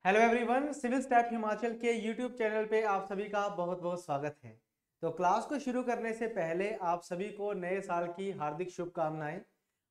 Hello everyone, civil step Himachal के YouTube channel पे आप सभी का बहुत बहुत स्वागत है। तो क्लास को शुरू करने से पहले आप सभी को नए साल की हार्दिक शुभकामनाएं।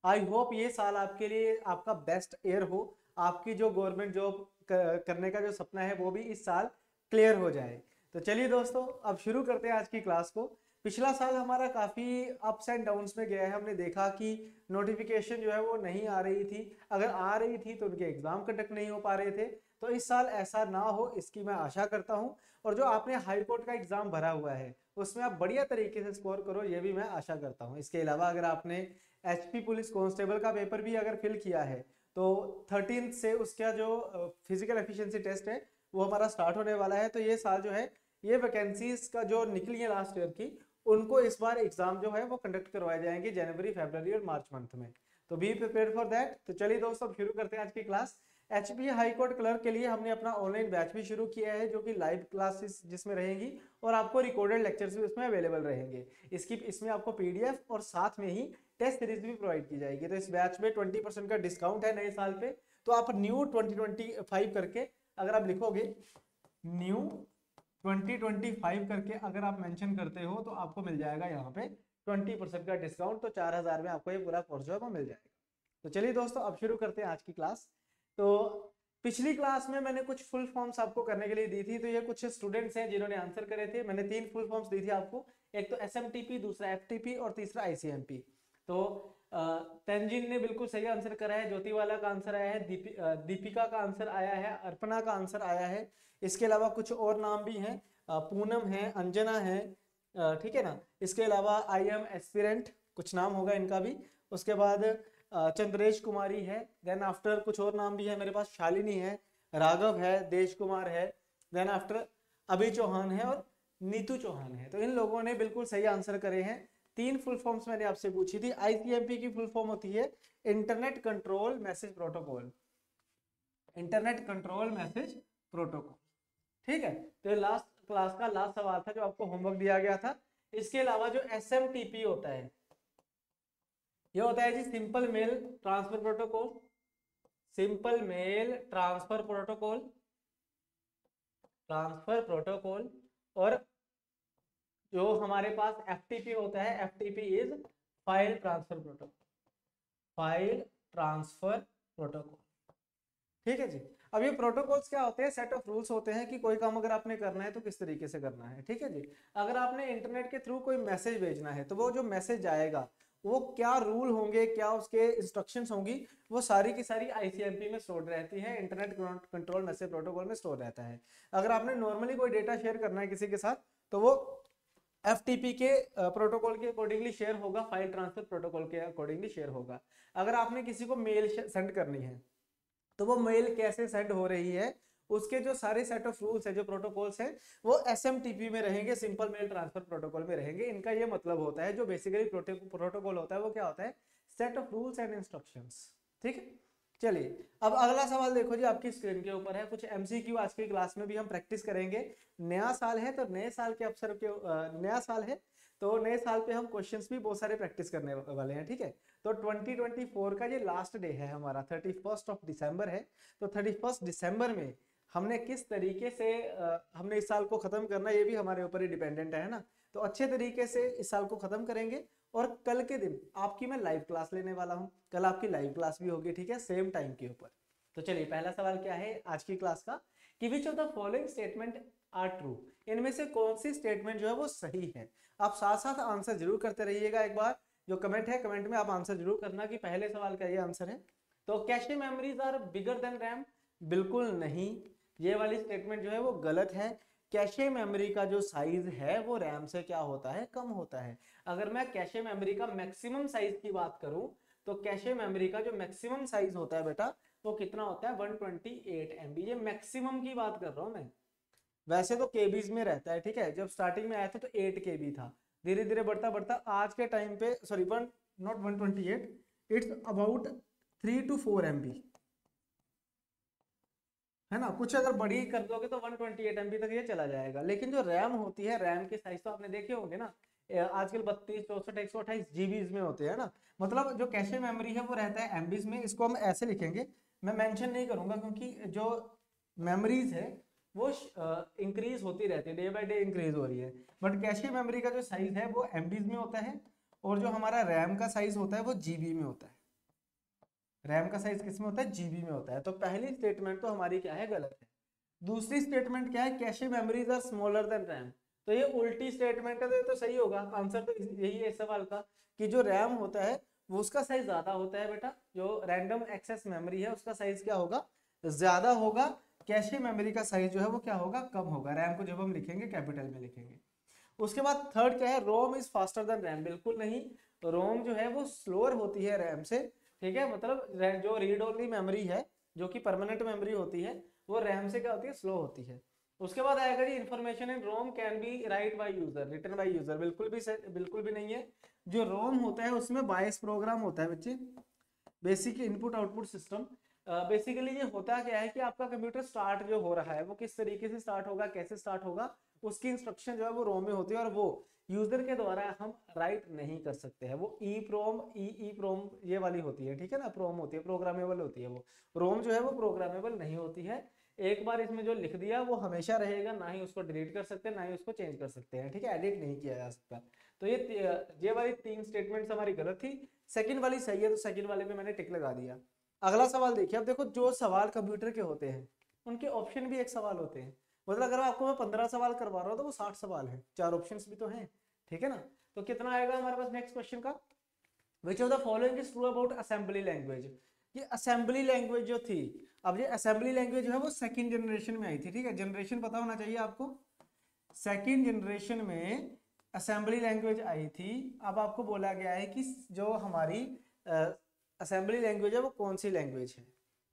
आई होप ये साल आपके लिए आपका बेस्ट ईयर हो। आपकी जो गवर्नमेंट जॉब करने का जो सपना है वो भी इस साल क्लियर हो जाए। तो चलिए दोस्तों, अब शुरू करते हैं आज की क्लास को। पिछला साल हमारा काफ़ी अप्स एंड डाउन्स में गया है। हमने देखा कि नोटिफिकेशन जो है वो नहीं आ रही थी, अगर आ रही थी तो उनके एग्जाम कंडक्ट नहीं हो पा रहे थे। तो इस साल ऐसा ना हो इसकी मैं आशा करता हूं। और जो आपने हाई कोर्ट का एग्जाम भरा हुआ है उसमें आप बढ़िया तरीके से स्कोर करो, ये भी मैं आशा करता हूं। इसके अलावा अगर आपने एचपी पुलिस कांस्टेबल का पेपर भी अगर फिल किया है तो 13 से उसका जो फिजिकल एफिशिएंसी टेस्ट है वो हमारा स्टार्ट होने वाला है। तो ये साल जो है, ये वैकेंसीज का जो निकली है लास्ट ईयर की, उनको इस बार एग्जाम जो है वो कंडक्ट करवाए जाएंगे जनवरी, फरवरी और मार्च मंथ में। तो बी प्रिपेयर फॉर दैट। तो चलिए दोस्तों, अब शुरू करते हैं आज की class. HP high court clerk के लिए हमने अपना ऑनलाइन बैच भी शुरू किया है, जो कि लाइव क्लासेस जिसमें रहेंगी और आपको रिकॉर्डेड लेक्चर्स भी उसमें अवेलेबल रहेंगे। इसमें आपको पीडीएफ और साथ में ही टेस्ट सीरीज भी प्रोवाइड की जाएगी। तो इस बैच में 20% का डिस्काउंट है नए साल पे। तो आप न्यू 2025 करके अगर आप लिखोगे न्यू 2025 करके अगर आप मेंशन करते हो तो आपको मिल जाएगा यहाँ पे 20% का डिस्काउंट। तो 4000 में आपको ये पूरा कोर्स जो है वो मिल जाएगा। तो चलिए दोस्तों, अब शुरू करते हैं आज की क्लास। तो पिछली क्लास में मैंने कुछ फुल फॉर्म्स आपको करने के लिए दी थी। तो ये कुछ स्टूडेंट्स हैं जिन्होंने आंसर करे थे। मैंने 3 फुल फॉर्म्स दी थी आपको, एक तो एसएमटीपी, दूसरा एफटीपी और तीसरा आईसीएमपी। तो तंजीन ने बिल्कुल सही आंसर करा है, ज्योतिवाला का आंसर आया है, दीपिका का आंसर आया है, अर्पणा का आंसर आया है। इसके अलावा कुछ और नाम भी हैं, पूनम है, अंजना है, ठीक है ना। इसके अलावा आई एम एस्पिरेंट कुछ नाम होगा इनका भी। उसके बाद चंद्रेश कुमारी है। देन आफ्टर कुछ और नाम भी है मेरे पास, शालिनी है, राघव है, देश कुमार है। देन आफ्टर अभी चौहान है और नीतू चौहान है। तो इन लोगों ने बिल्कुल सही आंसर करे हैं। 3 फुल फॉर्म्स मैंने आपसे पूछी थी। आईसीएमपी की फुल फॉर्म होती है internet control message protocol. Internet control message protocol, ठीक है। तो ये लास्ट क्लास का लास्ट सवाल था जो आपको होमवर्क दिया गया था। इसके अलावा जो एसएमटीपी होता है, ये होता है जी simple mail transfer protocol. Simple mail transfer protocol, transfer protocol. और जो हमारे पास एफटीपी होता है, FTP is file transfer protocol, file transfer protocol, ठीक है जी। अब ये प्रोटोकॉल्स क्या होते हैं? सेट ऑफ रूल्स होते हैं कि कोई काम अगर आपने करना है तो किस तरीके से करना है, ठीक है जी। अगर आपने इंटरनेट के थ्रू कोई मैसेज भेजना है तो वो जो मैसेज आएगा वो क्या रूल होंगे, क्या उसके इंस्ट्रक्शंस होंगी, वो सारी की सारी आईसीएमपी में स्टोर रहती है, इंटरनेट कंट्रोल मैसेज प्रोटोकॉल में स्टोर रहता है। अगर आपने नॉर्मली कोई डेटा शेयर करना है किसी के साथ तो वो एफटीपी के प्रोटोकॉल के अकॉर्डिंगली शेयर होगा, फाइल ट्रांसफर प्रोटोकॉल के अकॉर्डिंगली शेयर होगा। अगर आपने किसी को मेल सेंड करनी है तो वो मेल कैसे सेंड हो रही है, उसके जो सारे सेट ऑफ रूल्स है, जो प्रोटोकॉल्स हैं, वो एसएमटीपी में रहेंगे, सिंपल मेल ट्रांसफर प्रोटोकॉल में रहेंगे। इनका ये मतलब होता है, जो बेसिकली प्रोटोकॉल होता है वो क्या होता है? Set of rules and instructions, ठीक है। चलिए, अब अगला सवाल देखो जी, आपकी स्क्रीन के ऊपर है। कुछ एमसीक्यू आज की क्लास में भी हम प्रैक्टिस करेंगे। नया साल है तो नए साल के अवसर के नया साल है तो नए साल पे हम क्वेश्चंस भी बहुत सारे प्रैक्टिस करने वाले हैं, ठीक है। तो 2024 का ये लास्ट डे है हमारा, 31 ऑफ दिसंबर है। तो 31 दिसंबर में हमने किस तरीके से हमने इस साल को खत्म करना, ये भी हमारे ऊपर ही डिपेंडेंट है ना। तो अच्छे तरीके से इस साल को खत्म करेंगे। और कल के दिन आपकी मैं लाइव क्लास लेने वाला हूँ, कल आपकी लाइव क्लास भी होगी, ठीक है, सेम टाइम के ऊपर। तो चलिए, पहला सवाल क्या है आज की क्लास का कि which of the following statement are true. इनमें से कौन सी स्टेटमेंट जो है वो सही है। आप साथ साथ आंसर जरूर करते रहिएगा। एक बार जो कमेंट है, कमेंट में आप आंसर जरूर करना कि पहले सवाल का ये आंसर है। तो cache memories are bigger than RAM, बिल्कुल नहीं, ये वाली स्टेटमेंट जो है वो गलत है। कैशे मेमोरी का जो साइज है वो रैम से क्या होता है? कम होता है। अगर मैं कैशे मेमोरी का मैक्सिमम साइज की बात करूं तो कैशे मेमोरी का जो मैक्सिमम साइज होता है बेटा, वो कितना होता है? 128 MB। ये मैक्सिमम की बात कर रहा हूं मैं। वैसे तो केबीज में रहता है, ठीक है। जब स्टार्टिंग में आया था तो 8 KB था, धीरे धीरे बढ़ता बढ़ता आज के टाइम पे, sorry, one not 128, it's about 3 to 4 MB, है ना। कुछ अगर बड़ी कर दोगे तो 128 MB तक ये चला जाएगा। लेकिन जो रैम होती है, रैम के साइज तो आपने देखे होंगे ना, आजकल 32, 64, 128 जीबीज में होते हैं ना। मतलब जो कैशे मेमोरी है वो रहता है एमबीज में। इसको हम ऐसे लिखेंगे, मैं मेंशन नहीं करूंगा क्योंकि जो मेमोरीज है वो इंक्रीज होती रहती है, डे बाय डे इंक्रीज हो रही है। बट कैशे मेमोरी का जो साइज है वो एमबीज में होता है, और जो हमारा रैम का साइज होता है वो जीबी में होता है। रैम का साइज किस में होता है? जीबी में होता है। तो पहली स्टेटमेंट तो हमारी क्या है? गलत है। दूसरी स्टेटमेंट क्या है? Cache memories are smaller than RAM. तो ये उल्टी स्टेटमेंट है, तो ये तो सही होगा। आंसर तो यही है इस सवाल का, कि जो रैम होता है वो उसका साइज ज्यादा होता है बेटा, जो रैंडम एक्सेस मेमोरी है उसका साइज क्या होगा? ज्यादा होगा। कैशे मेमोरी का साइज जो है वो क्या होगा? कम होगा। रैम को जब हम लिखेंगे कैपिटल में लिखेंगे। उसके बाद थर्ड क्या है? रोम इज फास्टर देन रैम। बिल्कुल नहीं, रोम जो है वो स्लोअर होती है रैम से। ठीक है, मतलब जो रीड ओनली मेमोरी है, जो कि परमानेंट मेमोरी होती है, वो रैम से क्या होती है? स्लो होती है। उसके बाद आएगा जी, information in ROM can be write by user, written by user. बिल्कुल भी नहीं है। जो रोम होता है उसमें बायस प्रोग्राम होता है बच्चे, basic input output system. Basically ये होता क्या है कि आपका कंप्यूटर स्टार्ट जो हो रहा है वो किस तरीके से स्टार्ट होगा, कैसे स्टार्ट होगा, उसकी इंस्ट्रक्शन जो है वो रोम में होती है, और वो यूजर के द्वारा हम राइट नहीं कर सकते हैं। वो ई प्रोम ई प्रोम ये वाली होती है, ठीक है ना, प्रोम होती है, प्रोग्रामेबल होती है। वो रोम जो है वो प्रोग्रामेबल नहीं होती है। एक बार इसमें जो लिख दिया वो हमेशा रहेगा, ना ही उसको डिलीट कर सकते हैं, ना ही उसको चेंज कर सकते हैं। ठीक है, एडिट नहीं किया जा सकता। तो ये वाली तीन स्टेटमेंट्स हमारी गलत थी। सेकंड वाली सही है, तो सेकंड वाले पे मैंने टिक लगा दिया। अगला सवाल देखिए। अब देखो, जो सवाल कंप्यूटर के होते हैं उनके ऑप्शन भी एक सवाल होते हैं। मतलब अगर आपको मैं 15 सवाल करवा रहा हूँ तो वो 60 सवाल है, 4 ऑप्शंस भी तो हैं। ठीक है ना। तो कितना आएगा हमारे पास नेक्स्ट क्वेश्चन का? विच of the following is true about assembly language. ये असेंबली लैंग्वेज जो थी, अब ये असेंबली लैंग्वेज जो है वो सेकंड जनरेशन में आई थी। ठीक है, जनरेशन पता होना चाहिए आपको। सेकंड जनरेशन में असेंबली लैंग्वेज आई थी। अब आपको बोला गया है कि जो हमारी असेंबली लैंग्वेज है वो कौन सी लैंग्वेज है।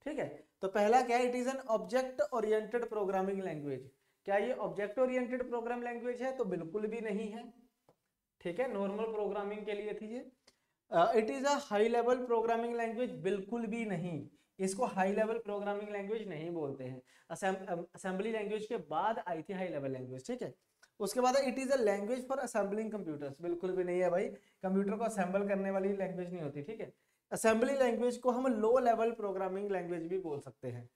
ठीक है, तो पहला क्या है? It is an object oriented programming language. क्या ये ऑब्जेक्ट ओरिएंटेड प्रोग्राम लैंग्वेज है? तो बिल्कुल भी नहीं है। ठीक है, नॉर्मल प्रोग्रामिंग के लिए थी ये। It is a high level programming language. बिल्कुल भी नहीं, इसको हाई लेवल प्रोग्रामिंग लैंग्वेज नहीं बोलते हैं। असेंबली लैंग्वेज के बाद आई थी हाई लेवल लैंग्वेज। ठीक है, उसके बाद it is a language for assembling computers. बिल्कुल भी नहीं है भाई, कंप्यूटर को असेंबल करने वाली लैंग्वेज नहीं होती। ठीक है, असेंबली लैंग्वेज को हम लो लेवल प्रोग्रामिंग लैंग्वेज भी बोल सकते हैं।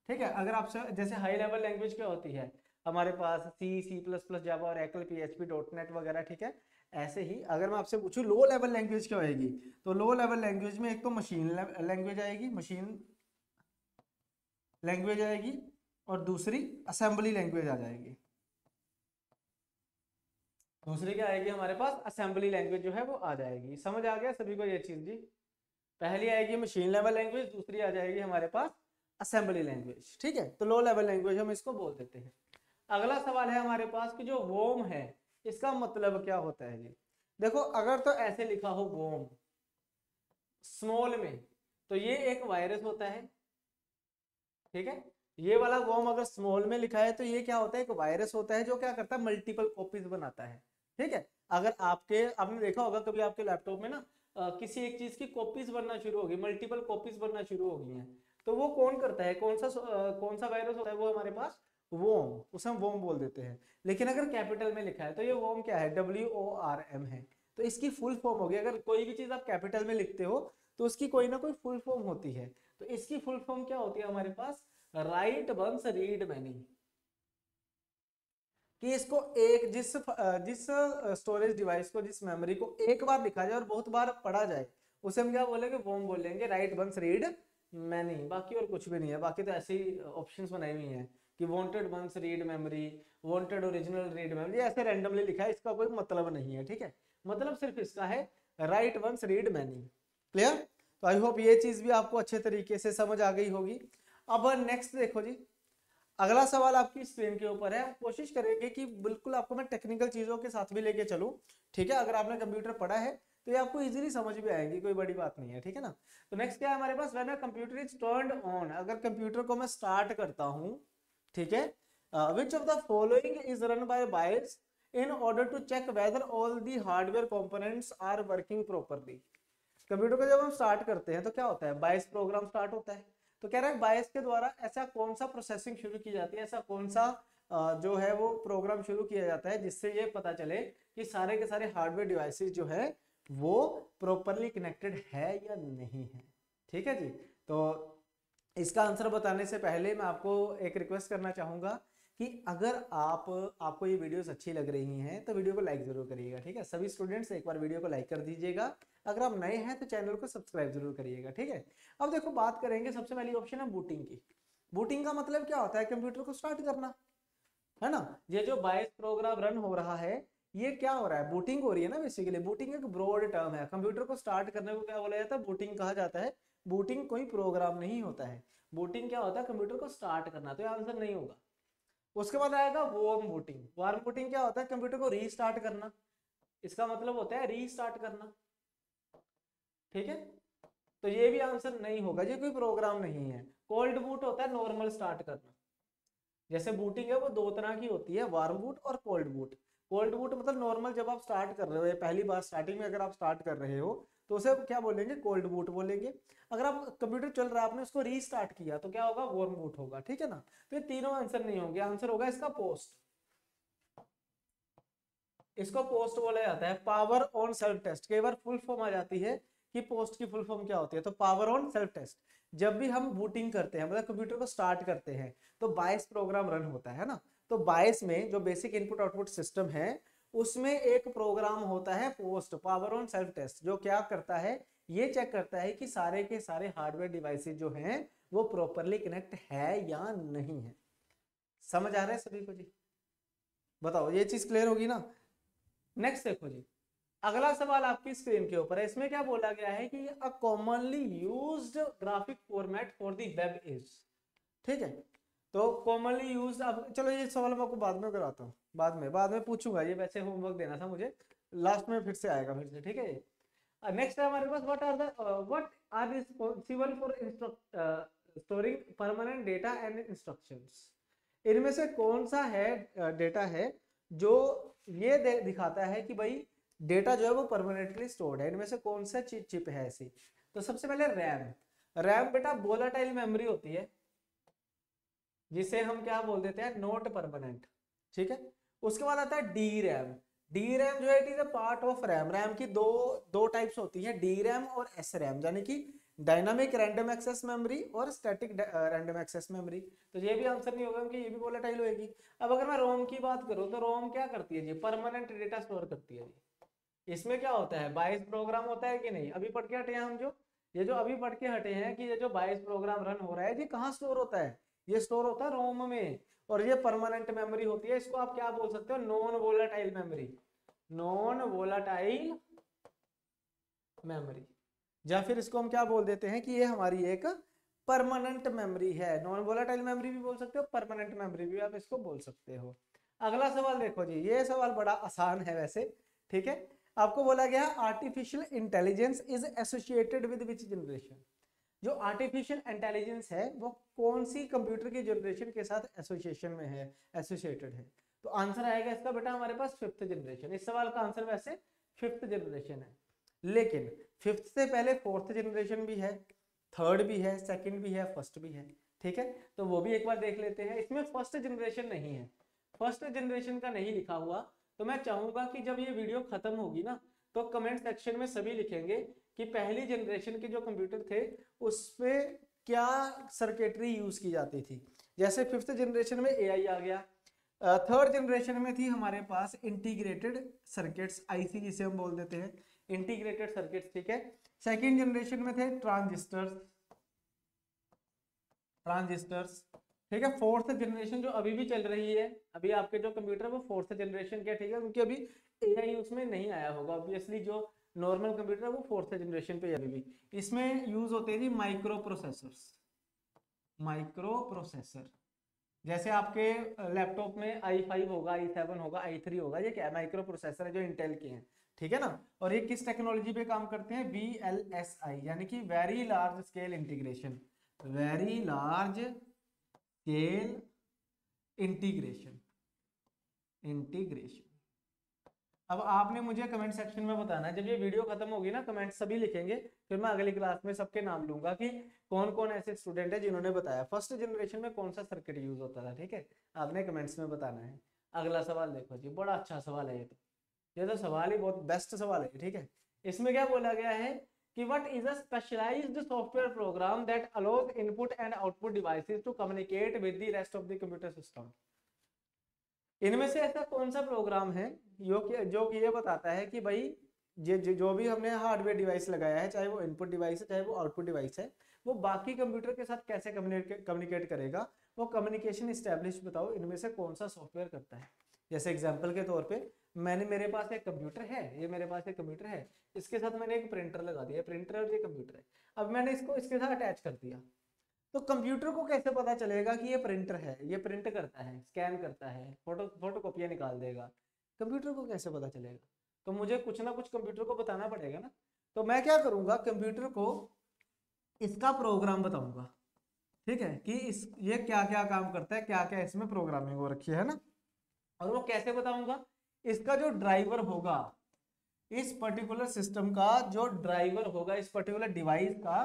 ठीक है, अगर आपसे जैसे हाई लेवल लैंग्वेज क्या होती है हमारे पास, सी, सी प्लस प्लस, जावा, ओरेकल, पीएचपी, डॉट नेट वगैरह। ठीक है, ऐसे ही अगर मैं आपसे पूछूं लो लेवल लैंग्वेज क्या होगी, तो लो लेवल लैंग्वेज में एक तो मशीन लैंग्वेज आएगी, मशीन लैंग्वेज आएगी, और दूसरी असेंबली लैंग्वेज आ जाएगी। दूसरी क्या आएगी हमारे पास? असेंबली लैंग्वेज जो है वो आ जाएगी। समझ आ गया सभी को ये चीज जी? पहली आएगी मशीन लेवल लैंग्वेज, दूसरी आ जाएगी हमारे पास असेंबली लैंग्वेज। ठीक है, तो लो लेवल लैंग्वेज हम इसको बोल देते हैं। अगला सवाल है हमारे पास कि जो वोम है इसका मतलब क्या होता है जी? देखो, अगर तो ऐसे लिखा हो वोम स्मॉल में, तो ये एक वायरस होता है। ठीक है, ये वाला वोम अगर स्मॉल में लिखा है तो ये क्या होता है? एक वायरस होता है जो क्या करता है? मल्टीपल कॉपीज बनाता है। ठीक है, अगर आपने देखा होगा कभी आपके लैपटॉप में ना किसी एक चीज की कॉपीज बनना शुरू होगी, मल्टीपल कॉपीज बनना शुरू हो गई हैं, तो वो कौन करता है? कौन सा वायरस होता है वो हमारे पास? वोम। उसे हम वोम बोल देते हैं। लेकिन अगर कैपिटल में लिखा है तो ये वोम क्या है? WORM है। तो इसकी फुल फॉर्म होगी, अगर कोई भी चीज आप कैपिटल में लिखते हो तो उसकी कोई ना कोई फुल फॉर्म होती है। तो इसकी फुल फॉर्म क्या होती है हमारे पास? Write once read many. कि इसको एक जिस स्टोरेज डिवाइस को, जिस मेमोरी को एक बार लिखा जाए और बहुत बार पढ़ा जाए, उसे हम क्या बोलेंगे? वोम बोलेंगे। राइट वंस रीड मैनी, बाकी और कुछ भी नहीं है। बाकी तो ऐसे ही ऑप्शंस बनाई हुई हैं कि wanted once read memory, wanted original read memory, ऐसे रैंडमली लिखा है, इसका कोई मतलब नहीं है। ठीक है, मतलब सिर्फ इसका है write once read many. Clear? तो आई होप ये चीज भी आपको अच्छे तरीके से समझ आ गई होगी। अब नेक्स्ट देखो जी, अगला सवाल आपकी स्क्रीन के ऊपर है। कोशिश करेंगे कि बिल्कुल आपको मैं टेक्निकल चीजों के साथ भी लेके चलूं। ठीक है, अगर आपने कंप्यूटर पढ़ा है तो ये आपको इजीली समझ भी आएगी, कोई बड़ी बात नहीं है। ठीक है ना। तो नेक्स्ट क्या है हमारे पास? When a computer is turned on, अगर कंप्यूटर को मैं स्टार्ट करता हूं, ठीक है, which of the following is run by BIOS in order to check whether all the hardware components are working properly. Computer को जब हम स्टार्ट करते हैं तो क्या होता है? बायस प्रोग्राम स्टार्ट होता है। तो कह रहा है बायस के द्वारा ऐसा कौन सा प्रोसेसिंग शुरू की जाती है, ऐसा कौन सा जो है वो प्रोग्राम शुरू किया जाता है जिससे ये पता चले कि सारे के सारे हार्डवेयर डिवाइसेस जो है वो प्रॉपरली कनेक्टेड है या नहीं है। ठीक है जी। तो इसका आंसर बताने से पहले मैं आपको एक रिक्वेस्ट करना चाहूंगा कि अगर आपको ये वीडियोस अच्छी लग रही हैं तो वीडियो को लाइक जरूर करिएगा, ठीक है। सभी स्टूडेंट्स एक बार वीडियो को लाइक कर दीजिएगा। अगर आप नए हैं तो चैनल को सब्सक्राइब जरूर करिएगा, ठीक है। अब देखो बात करेंगे, सबसे पहली ऑप्शन है बूटिंग की। बूटिंग का मतलब क्या होता है? कंप्यूटर को स्टार्ट करना, है ना। ये जो बायस प्रोग्राम रन हो रहा है, ये क्या हो रहा है? बूटिंग हो रही है ना। बेसिकली बूटिंग एक ब्रॉड टर्म है। कंप्यूटर को स्टार्ट करने को क्या बोला जाता है? बूटिंग कहा जाता है। बूटिंग कोई प्रोग्राम नहीं होता है। बूटिंग क्या होता है? कंप्यूटर को स्टार्ट करना। तो ये आंसर नहीं होगा। उसके बाद आएगा वार्म बूटिंग। वार्म बूटिंग क्या होता है? कंप्यूटर को रीस्टार्ट करना। इसका मतलब होता है रीस्टार्ट करना, ठीक है। तो ये भी आंसर नहीं होगा, ये कोई प्रोग्राम नहीं है। कोल्ड बूट होता है नॉर्मल स्टार्ट करना। जैसे बूटिंग है वो दो तरह की होती है, वार्म बूट और कोल्ड बूट। कोल्ड बूट मतलब नॉर्मल जब आप स्टार्ट कर रहे हो, या पहली बार स्टार्टिंग में अगर आप स्टार्ट कर रहे हो तो उसे क्या बोलेंगे? कोल्ड बूट बोलेंगे। अगर आप कंप्यूटर चल रहा है, आपने उसको रीस्टार्ट किया तो क्या होगा? वार्म बूट होगा, ठीक है ना। तो ये तीनों आंसर नहीं होंगे। आंसर होगा इसका पोस्ट। इसको पोस्ट बोला जाता है, पावर ऑन सेल्फ टेस्ट। कई बार फुल फॉर्म आ जाती है कि पोस्ट की फुल फॉर्म क्या होती है, तो पावर ऑन सेल्फ टेस्ट। जब भी हम बूटिंग करते हैं, मतलब कंप्यूटर को स्टार्ट करते हैं, तो बायस प्रोग्राम रन होता है ना। तो बायस में जो बेसिक इनपुट आउटपुट सिस्टम है, उसमें एक प्रोग्राम होता है post, power on self test, जो क्या करता है? ये चेक करता है कि सारे के सारे हार्डवेयर डिवाइसेस जो हैं वो प्रॉपरली कनेक्ट है या नहीं है। समझ आ रहा है सभी को जी? बताओ, ये चीज क्लियर होगी ना। नेक्स्ट देखो जी, अगला सवाल आपकी स्क्रीन के ऊपर है। इसमें क्या बोला गया है कि a commonly used graphic format for the web is, ठीक है। तो कॉमनली यूज्ड, अब चलो ये सवाल मैं आपको बाद में कराता हूँ, बाद में पूछूंगा। ये वैसे होमवर्क देना था मुझे, लास्ट में फिर से आएगा फिर से, ठीक है। नेक्स्ट है हमारे पास, what are responsible for storing permanent data and instructions. इनमें से कौन सा है डेटा है जो ये दिखाता है कि भाई डेटा जो है वो परमानेंटली स्टोर्ड है? इनमें से कौन सा चिप है ऐसी? तो सबसे पहले रैम। रैम बेटा वोलाटाइल मेमोरी होती है, जिसे हम क्या बोल देते हैं? नॉट परमानेंट, ठीक है। उसके बाद आता है डी रैम। डी रैम जो है it is a part of RAM. RAM की दो दो टाइप्स होती है, डी रैम और एस रैम, यानी कि डायनामिक रैंडम एक्सेस मेमोरी और स्टैटिक रैंडम एक्सेस मेमोरी। तो ये भी आंसर नहीं होगा क्योंकि ये भी वोलेटाइल होगी। अब अगर मैं रोम की बात करूं तो रोम क्या करती है जी? परमानेंट डेटा स्टोर करती है जी। इसमें क्या होता है? बायस प्रोग्राम होता है कि नहीं? अभी पढ़ के हटे हैं हम जो, ये जो अभी पढ़ के हटे हैं कि ये जो बायस प्रोग्राम रन हो रहा है, ये कहाँ स्टोर होता है? ये स्टोर होता है रोम में। और ये परमानेंट मेमोरी होती है। इसको आप क्या बोल सकते हो? Non volatile memory. Non volatile memory, या फिर इसको हम क्या बोल देते हैं कि ये हमारी एक परमानेंट मेमोरी है। नॉन वोलाटाइल मेमोरी भी बोल सकते हो, परमानेंट मेमोरी भी आप इसको बोल सकते हो। अगला सवाल देखो जी, ये सवाल बड़ा आसान है वैसे, ठीक है। आपको बोला गया artificial intelligence is associated with which generation. जो आर्टिफिशियल इंटेलिजेंस है वो कौन सी कंप्यूटर की जनरेशन के साथ एसोसिएशन में है, एसोसिएटेड है? तो आंसर आएगा इसका बेटा हमारे पास फिफ्थ जनरेशन। इस सवाल का आंसर वैसे फिफ्थ जनरेशन है, लेकिन फिफ्थ से पहले फोर्थ जनरेशन भी है, थर्ड भी है, सेकंड भी है, फर्स्ट भी है, ठीक है। तो वो भी एक बार देख लेते हैं। इसमें फर्स्ट जनरेशन नहीं है, फर्स्ट जनरेशन का नहीं लिखा हुआ। तो मैं चाहूंगा कि जब ये वीडियो खत्म होगी ना, तो कमेंट सेक्शन में सभी लिखेंगे कि पहली जनरेशन के जो कंप्यूटर थे उस पे क्या सर्किटरी यूज की जाती थी। जैसे फिफ्थ जनरेशन में एआई आ गया, थर्ड जनरेशन में थी हमारे पास इंटीग्रेटेड सर्किट्स, आईसी जिसे हम बोल देते हैं, इंटीग्रेटेड सर्किट्स, ठीक है। सेकेंड जनरेशन में थे ट्रांजिस्टर्स, ट्रांजिस्टर्स, ठीक है। फोर्थ जनरेशन जो अभी भी चल रही है, अभी आपके जो कंप्यूटर है वो फोर्थ जनरेशन के, ठीक है, क्योंकि अभी एआई उसमें नहीं आया होगा ऑब्वियसली। जो नॉर्मल कंप्यूटर है वो फोर्थ जनरेशन पे अभी भी। इसमें यूज होते हैं जी माइक्रो प्रोसेसर्स, माइक्रो प्रोसेसर। जैसे आपके लैपटॉप में i5 होगा, i7 होगा, i3 होगा, ये क्या है? माइक्रो प्रोसेसर है जो इंटेल के हैं, ठीक है ना। और ये किस टेक्नोलॉजी पे काम करते हैं? VLSI, यानी कि very large scale integration, very large scale integration, integration. अब आपने मुझे कमेंट सेक्शन में बताना है, जब ये वीडियो खत्म होगी ना, कमेंट सभी लिखेंगे, फिर मैं अगली क्लास में सबके नाम लूंगा कि कौन कौन ऐसे स्टूडेंट है जिन्होंने बताया फर्स्ट जनरेशन में कौन सा सर्किट यूज होता था, ठीक है। आपने कमेंट्स में बताना है। अगला सवाल देखो जी, बड़ा अच्छा सवाल है ये तो। ये तो सवाल ही बहुत बेस्ट सवाल है, ठीक है। इसमें क्या बोला गया है कि what is a specialised software program that allows input and output devices to communicate with the rest of the computer system. इनमें से ऐसा कौन सा प्रोग्राम है जो कि ये बताता है कि भाई जो भी हमने हार्डवेयर डिवाइस लगाया है, चाहे वो इनपुट डिवाइस है चाहे वो आउटपुट डिवाइस है, वो बाकी कंप्यूटर के साथ कैसे कम्युनिकेट करेगा, वो कम्युनिकेशन इस्टेब्लिश बताओ इनमें से कौन सा सॉफ्टवेयर करता है। जैसे एग्जांपल के तौर पे मेरे पास एक कंप्यूटर है, ये मेरे पास एक कंप्यूटर है, इसके साथ मैंने एक प्रिंटर लगा दिया, प्रिंटर और ये कंप्यूटर है। अब मैंने इसको इसके साथ अटैच कर दिया, तो कंप्यूटर को कैसे पता चलेगा कि ये प्रिंटर है, ये प्रिंट करता है, स्कैन करता है, फोटो कॉपियां निकाल देगा, कंप्यूटर को कैसे पता चलेगा? तो मुझे कुछ ना कुछ कंप्यूटर को बताना पड़ेगा ना। तो मैं क्या करूंगा, कंप्यूटर को इसका प्रोग्राम बताऊंगा, ठीक है, कि इस ये क्या क्या काम करता है, क्या क्या इसमें प्रोग्रामिंग हो रखी है ना। और वो कैसे बताऊंगा, इसका जो ड्राइवर होगा, इस पर्टिकुलर सिस्टम का जो ड्राइवर होगा, इस पर्टिकुलर डिवाइस का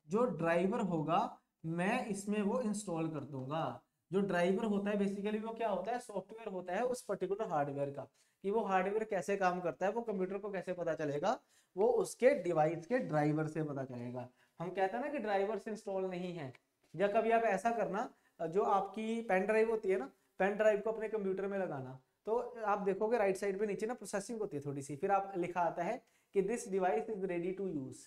जो ड्राइवर होगा, मैं इसमें वो इंस्टॉल कर दूंगा। जो ड्राइवर होता है बेसिकली वो क्या होता है, सॉफ्टवेयर होता है उस पर्टिकुलर हार्डवेयर का, कि वो हार्डवेयर कैसे काम करता है, वो कंप्यूटर को कैसे पता चलेगा, वो उसके डिवाइस के ड्राइवर से पता चलेगा। हम कहते हैं ना कि ड्राइवर्स इंस्टॉल नहीं है। या कभी आप ऐसा करना, जो आपकी पेन ड्राइव होती है ना, पेन ड्राइव को अपने कंप्यूटर में लगाना, तो आप देखोगे राइट साइड पे नीचे ना प्रोसेसिंग होती है थोड़ी सी, फिर आप लिखा आता है कि this device is ready to use,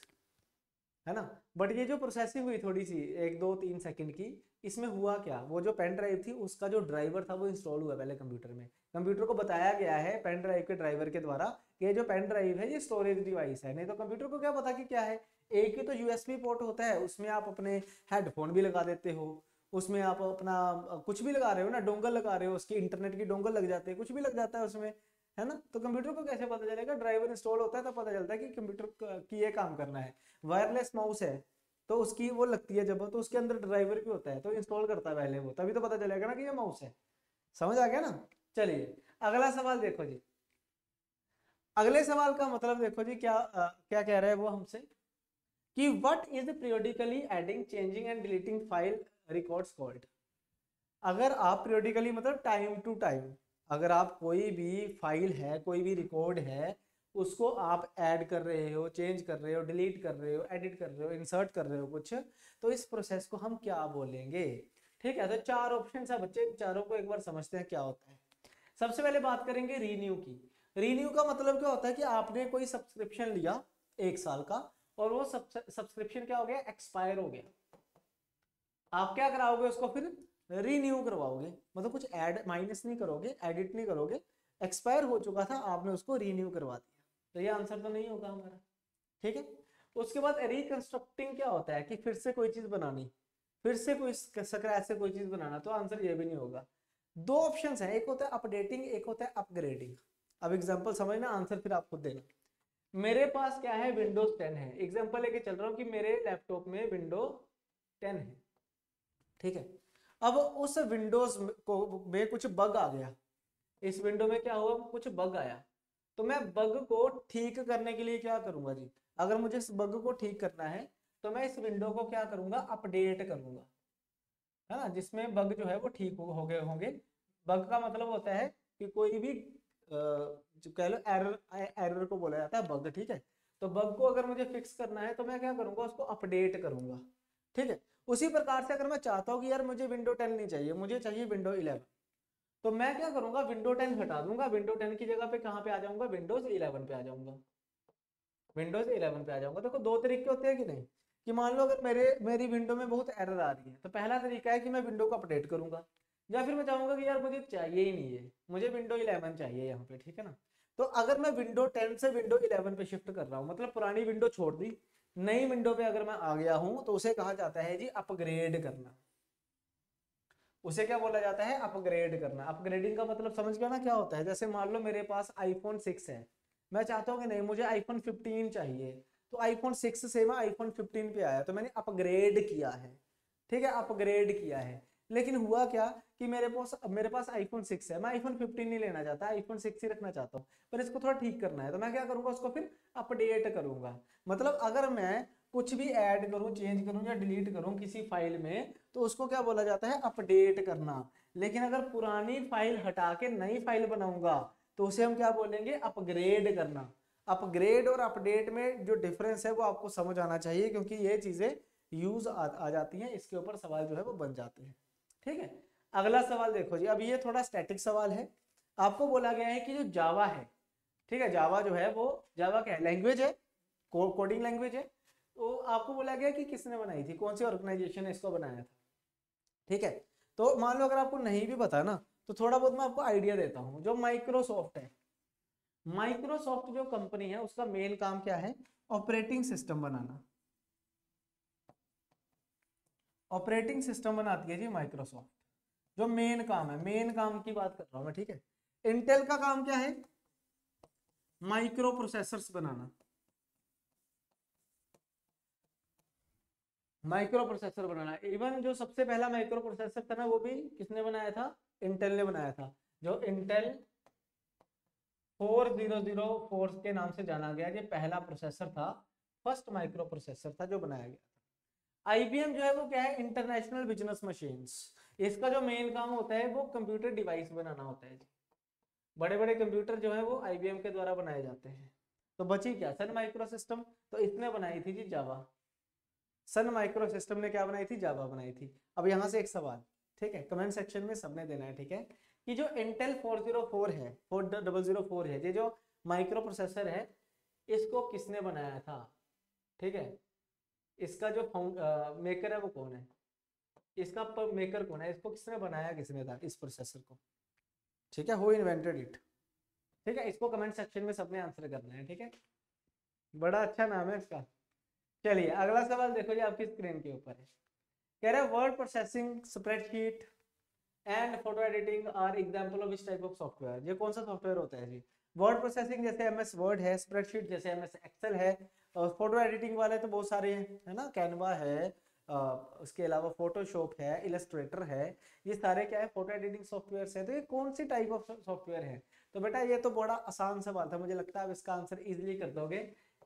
है ना। बट ये जो प्रोसेसिंग हुई थोड़ी सी 1 2 3 सेकंड की, इसमें हुआ क्या, वो जो पेन ड्राइव थी उसका जो ड्राइवर था वो इंस्टॉल हुआ पहले कंप्यूटर में। कंप्यूटर को बताया गया है पेन ड्राइव के ड्राइवर के द्वारा कि ये जो पेन ड्राइव है ये स्टोरेज डिवाइस है। नहीं तो कंप्यूटर को क्या पता कि क्या है। एक ही तो यूएसबी पोर्ट होता है, उसमें आप अपने हेडफोन भी लगा देते हो, उसमें आप अपना कुछ भी लगा रहे हो ना, डोंगल लगा रहे हो, उसकी इंटरनेट की डोंगल लग जाते हैं, कुछ भी लग जाता है उसमें, है ना। तो कंप्यूटर को कैसे पता चलेगा, ड्राइवर इंस्टॉल होता है तो पता चलता है कि कंप्यूटर की ये काम करना है। वायरलेस माउस है तो उसकी वो लगती है जब, तो उसके अंदर ड्राइवर भी होता है, तो इंस्टॉल करता है पहले वो, तभी तो पता चलेगा ना कि ये माउस है। समझ आ गया ना। चलिए अगला सवाल देखो जी। अगले सवाल का मतलब देखो जी, क्या कह रहा है वो हमसे कि what is periodically adding changing and deleting file records called. अगर आप पीरियोडिकली मतलब टाइम टू टाइम, अगर आप कोई भी फाइल है, कोई भी रिकॉर्ड है, उसको आप ऐड कर रहे हो, चेंज कर रहे हो, डिलीट कर रहे हो, एडिट कर रहे हो, इंसर्ट कर रहे हो कुछ, तो इस प्रोसेस को हम क्या बोलेंगे। ठीक है, तो 4 ऑप्शन है बच्चे, चारों को एक बार समझते हैं क्या होता है। सबसे पहले बात करेंगे रीन्यू की। रीन्यू का मतलब क्या होता है कि आपने कोई सब्सक्रिप्शन लिया 1 साल का, और वो सब्सक्रिप्शन क्या हो गया, एक्सपायर हो गया। आप क्या कराओगे उसको, फिर रीन्यू करवाओगे, मतलब कुछ ऐड माइनस नहीं करोगे, एडिट नहीं करोगे, एक्सपायर हो चुका था आपने उसको रीन्यू करवा दिया। तो ये आंसर तो नहीं होगा हमारा। ठीक है, उसके बाद रिकंस्ट्रक्टिंग क्या होता है कि फिर से कोई चीज बनानी, फिर से कोई स्क्रैच से कोई चीज बनाना, तो आंसर ये भी नहीं होगा। 2 ऑप्शन है, एक होता है अपडेटिंग, एक होता है अपग्रेडिंग। अब एग्जांपल समझना, आंसर फिर आप खुद देना। मेरे पास क्या है, विंडोज 10 है, एग्जांपल लेके चल रहा हूँ कि मेरे लैपटॉप में विंडो 10 है। ठीक है, अब उस विंडोज को में कुछ बग आ गया, इस विंडो में क्या हुआ, कुछ बग आया, तो मैं बग को ठीक करने के लिए क्या करूंगा जी। अगर मुझे इस बग को ठीक करना है तो मैं इस विंडो को क्या करूंगा, अपडेट करूंगा, है ना, जिसमें बग जो है वो ठीक हो गए होंगे। बग का मतलब होता है कि कोई भी जो कह लो एरर, एरर को बोला जाता है बग। ठीक है, तो बग को अगर मुझे फिक्स करना है तो मैं क्या करूंगा, उसको अपडेट करूंगा। ठीक है, उसी प्रकार से अगर मैं चाहता हूँ कि यार मुझे विंडो 10 नहीं चाहिए, मुझे चाहिए विंडो 11, तो मैं क्या करूंगा, विंडो 10 हटा दूंगा, विंडो 10 की जगह पे कहाँ पे आ जाऊंगा, विंडोज 11 पे आ जाऊंगा। विंडोज 11 पे आ जाऊंगा। देखो 2 तरीके होते हैं कि नहीं, कि मान लो अगर मेरी विंडो में बहुत एरर आ रही है, तो पहला तरीका है कि मैं विंडो को अपडेट करूंगा, या फिर मैं चाहूंगा कि यार मुझे चाहिए ही नहीं है, मुझे विंडो 11 चाहिए यहाँ पे। ठीक है ना, तो अगर मैं विंडो 10 से विंडो 11 पे शिफ्ट कर रहा हूँ, मतलब पुरानी विंडो छोड़ दी, नई विंडो पे अगर मैं आ गया हूं, तो उसे कहा जाता है जी अपग्रेड करना। उसे क्या बोला जाता है, अपग्रेड करना। अपग्रेडिंग का मतलब समझ गया ना क्या होता है। जैसे मान लो मेरे पास आईफोन 6 है, मैं चाहता हूँ कि नहीं मुझे आईफोन 15 चाहिए, तो आईफोन 6 से मैं आईफोन 15 पे आया, तो मैंने अपग्रेड किया है। ठीक है, अपग्रेड किया है। लेकिन हुआ क्या कि मेरे पास आईफोन 6 है, मैं आईफोन 15 नहीं लेना चाहता, आईफोन 6 ही रखना चाहता हूँ, पर इसको थोड़ा ठीक करना है, तो मैं क्या करूंगा, उसको फिर अपडेट करूंगा। मतलब अगर मैं कुछ भी ऐड करूं, चेंज करूं या डिलीट करूं किसी फाइल में, तो उसको क्या बोला जाता है, अपडेट करना। लेकिन अगर पुरानी फाइल हटा के नई फाइल बनाऊंगा, तो उसे हम क्या बोलेंगे, अपग्रेड करना। अपग्रेड और अपडेट में जो डिफरेंस है वो आपको समझ आना चाहिए, क्योंकि ये चीजें यूज आ जाती हैं, इसके ऊपर सवाल जो है वो बन जाते हैं। ठीक है, अगला सवाल देखो जी। अब ये थोड़ा स्टैटिक सवाल है। आपको बोला गया है कि जो जावा है, ठीक है, जावा जो है वो, जावा क्या है, लैंग्वेज है, कोडिंग लैंग्वेज है। तो आपको बोला गया कि किसने बनाई थी, कौन सी ऑर्गेनाइजेशन ने इसको बनाया था। ठीक है, तो मान लो अगर आपको नहीं भी पता ना, तो थोड़ा बहुत मैं आपको आइडिया देता हूँ। जो माइक्रोसॉफ्ट है, माइक्रोसॉफ्ट जो कंपनी है उसका मेन काम क्या है, ऑपरेटिंग सिस्टम बनाना। ऑपरेटिंग सिस्टम बनाती है जी माइक्रोसॉफ्ट, जो मेन काम है, मेन काम की बात कर रहा हूं मैं। ठीक है, इंटेल का काम क्या है, माइक्रो प्रोसेसर्स बनाना। माइक्रो प्रोसेसर बनाना, इवन जो सबसे पहला माइक्रो प्रोसेसर था ना, वो भी किसने बनाया था, इंटेल ने बनाया था। जो इंटेल 4004 के नाम से जाना गया, ये पहला प्रोसेसर था, फर्स्ट माइक्रो प्रोसेसर था जो बनाया गया था। आईबीएम जो है वो क्या है, इंटरनेशनल बिजनेस मशीन्स। इसका जो मेन काम होता है वो कंप्यूटर डिवाइस बनाना होता है। बड़े बड़े कंप्यूटर जो है वो आईबीएम के द्वारा बनाए जाते हैं। तो बची क्या, सन माइक्रो सिस्टम, तो इसने बनाई थी जी जावा। सन माइक्रो सिस्टम ने क्या बनाई थी, जावा बनाई थी। अब यहाँ से एक सवाल, ठीक है, कमेंट सेक्शन में सबने देना है। ठीक है, कि जो इंटेल 404 है, 4004 है, ये जो माइक्रो प्रोसेसर है, इसको किसने बनाया था। ठीक है, इसका जो मेकर है वो कौन है, इसका मेकर कौन है, इसको किसने बनाया, किसने था इस प्रोसेसर को। ठीक है, हु इन्वेंटेड इट। ठीक है, इसको कमेंट सेक्शन में सबने आंसर करना है। ठीक है, बड़ा अच्छा नाम है इसका। चलिए अगला सवाल देखो जी, आपकी स्क्रीन के ऊपर है। कह रहे हैं word processing, spreadsheet and photo editing are example of which type of software. ये कौन सा सॉफ्टवेयर होता है जी, वर्ड प्रोसेसिंग जैसे एमएस वर्ड है, स्प्रेडशीट जैसे एमएस एक्सेल है, और फोटो एडिटिंग वाले तो बहुत सारे हैं, है ना, कैनवा है, उसके अलावा फोटोशॉप है, इलस्ट्रेटर है। ये सारे क्या है, फोटो एडिटिंग सॉफ्टवेयर है। तो ये कौन सी टाइप ऑफ सॉफ्टवेयर है। तो बेटा ये तो बड़ा आसान सवाल था, मुझे लगता है आप इसका आंसर इजीली कर दोगे।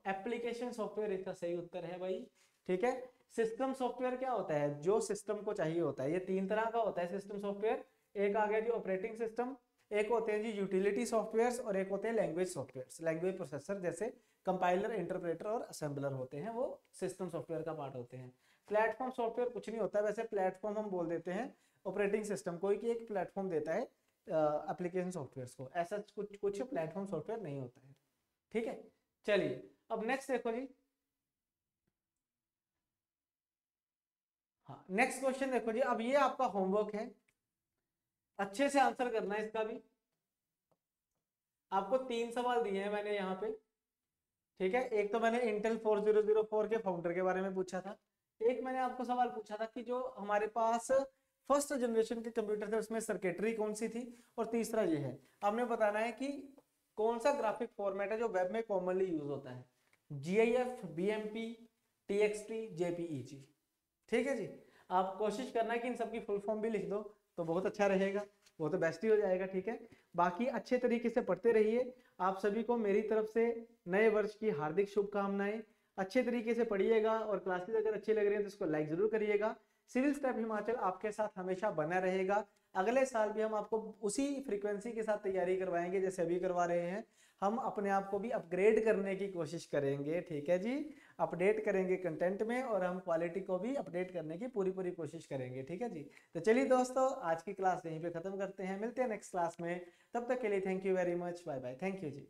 एप्लीकेशन सॉफ्टवेयर इसका सही उत्तर है भाई। ठीक है, सिस्टम सॉफ्टवेयर क्या होता है, जो सिस्टम को चाहिए होता है। ये तीन तरह का होता है सिस्टम सॉफ्टवेयर। एक आ गया जी ऑपरेटिंग सिस्टम, एक होते हैं जी यूटिलिटी सॉफ्टवेयर्स, और एक होते हैं लैंग्वेज सॉफ्टवेयर्स। लैंग्वेज प्रोसेसर जैसे कंपाइलर, इंटरप्रेटर और असेंबलर होते हैं, वो सिस्टम सॉफ्टवेयर का पार्ट होते हैं। प्लेटफॉर्म सॉफ्टवेयर कुछ नहीं होता, वैसे प्लेटफॉर्म हम बोल देते हैं ऑपरेटिंग सिस्टम को, कि एक प्लेटफॉर्म देता है एप्लीकेशन सॉफ्टवेयर को, ऐसा कुछ कुछ प्लेटफॉर्म सॉफ्टवेयर नहीं होता है। ठीक है, चलिए अब नेक्स्ट देखो जी। हाँ, नेक्स्ट क्वेश्चन देखो जी। अब ये आपका होमवर्क है, अच्छे से आंसर करना है इसका भी। आपको तीन सवाल दिए हैं मैंने यहाँ पे। ठीक है, एक तो मैंने इंटेल 4004 के फाउंडर के बारे में पूछा था। एक मैंने आपको सवाल पूछा था कि जो हमारे पास फर्स्ट जनरेशन के कंप्यूटर थे उसमें सर्किटरी कौन सी थी। और तीसरा ये है, आपने बताना है कि कौन सा ग्राफिक फॉर्मेट है जो वेब में कॉमनली यूज होता है, GIF, BMP, TXT, JPEG। ठीक है जी, आप कोशिश करना है कि इन सबकी फुल फॉर्म भी लिख दो तो बहुत अच्छा रहेगा, वो तो बेस्ट ही हो जाएगा। ठीक है, बाकी अच्छे तरीके से पढ़ते रहिए। आप सभी को मेरी तरफ से नए वर्ष की हार्दिक शुभकामनाएं। अच्छे तरीके से पढ़िएगा, और क्लासेस अगर अच्छी लग रही है तो इसको लाइक जरूर करिएगा। सिविल स्टेप हिमाचल आपके साथ हमेशा बना रहेगा। अगले साल भी हम आपको उसी फ्रीक्वेंसी के साथ तैयारी करवाएंगे जैसे अभी करवा रहे हैं। हम अपने आप को भी अपग्रेड करने की कोशिश करेंगे। ठीक है जी, अपडेट करेंगे कंटेंट में, और हम क्वालिटी को भी अपडेट करने की पूरी पूरी कोशिश करेंगे। ठीक है जी, तो चलिए दोस्तों, आज की क्लास यहीं पे खत्म करते हैं, मिलते हैं नेक्स्ट क्लास में। तब तक के लिए thank you very much, bye bye, thank you ji.